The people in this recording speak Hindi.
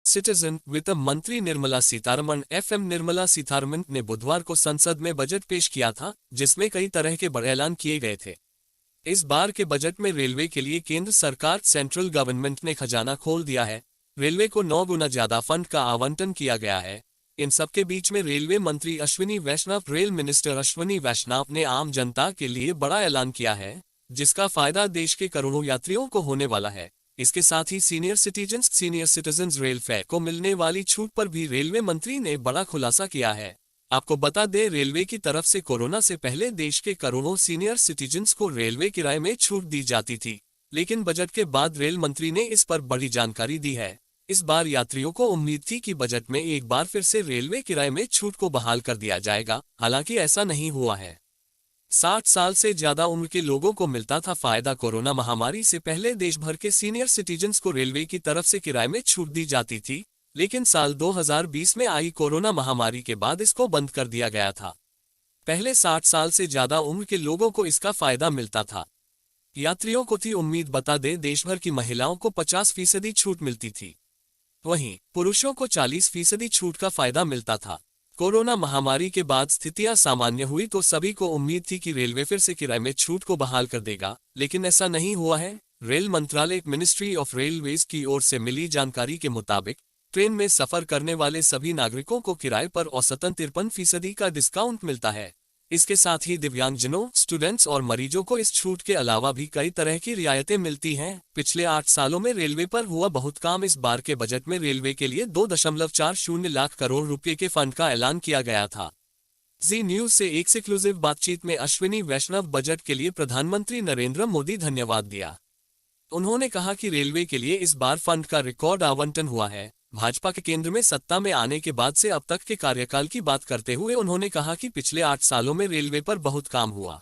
सिटीजन वित्त मंत्री निर्मला सीतारमण निर्मला सीतारमण ने बुधवार को संसद में बजट पेश किया था, जिसमें कई तरह के बड़े ऐलान किए गए थे। इस बार के बजट में रेलवे के लिए केंद्र सरकार सेंट्रल गवर्नमेंट ने खजाना खोल दिया है। रेलवे को 9 गुना ज्यादा फंड का आवंटन किया गया है। इन सबके बीच में रेलवे मंत्री अश्विनी वैष्णव रेल मिनिस्टर अश्विनी वैष्णव ने आम जनता के लिए बड़ा ऐलान किया है, जिसका फायदा देश के करोड़ों यात्रियों को होने वाला है। इसके साथ ही सीनियर सिटीजन्स रेल फेयर को मिलने वाली छूट पर भी रेलवे मंत्री ने बड़ा खुलासा किया है। आपको बता दें, रेलवे की तरफ से कोरोना से पहले देश के करोड़ों सीनियर सिटीजन्स को रेलवे किराए में छूट दी जाती थी, लेकिन बजट के बाद रेल मंत्री ने इस पर बड़ी जानकारी दी है। इस बार यात्रियों को उम्मीद थी कि बजट में एक बार फिर से रेलवे किराए में छूट को बहाल कर दिया जाएगा, हालांकि ऐसा नहीं हुआ है। 60 साल से ज्यादा उम्र के लोगों को मिलता था फायदा। कोरोना महामारी से पहले देश भर के सीनियर सिटीजन्स को रेलवे की तरफ से किराए में छूट दी जाती थी, लेकिन साल 2020 में आई कोरोना महामारी के बाद इसको बंद कर दिया गया था। पहले 60 साल से ज्यादा उम्र के लोगों को इसका फायदा मिलता था। यात्रियों को थी उम्मीद। बता दें, देश भर की महिलाओं को 50% छूट मिलती थी, वहीं पुरुषों को 40% छूट का फायदा मिलता था। कोरोना महामारी के बाद स्थितियां सामान्य हुई तो सभी को उम्मीद थी कि रेलवे फिर से किराए में छूट को बहाल कर देगा, लेकिन ऐसा नहीं हुआ है। रेल मंत्रालय मिनिस्ट्री ऑफ रेलवेज की ओर से मिली जानकारी के मुताबिक ट्रेन में सफर करने वाले सभी नागरिकों को किराए पर औसतन 53% का डिस्काउंट मिलता है। इसके साथ ही दिव्यांगजनों, स्टूडेंट्स और मरीजों को इस छूट के अलावा भी कई तरह की रियायतें मिलती हैं। पिछले 8 सालों में रेलवे पर हुआ बहुत काम। इस बार के बजट में रेलवे के लिए 2.40 लाख करोड़ रुपए के फंड का ऐलान किया गया था। जी न्यूज से एक एक्सक्लूसिव बातचीत में अश्विनी वैष्णव बजट के लिए प्रधानमंत्री नरेंद्र मोदी धन्यवाद दिया। उन्होंने कहा कि रेलवे के लिए इस बार फंड का रिकॉर्ड आवंटन हुआ है। भाजपा के केंद्र में सत्ता में आने के बाद से अब तक के कार्यकाल की बात करते हुए उन्होंने कहा कि पिछले 8 सालों में रेलवे पर बहुत काम हुआ।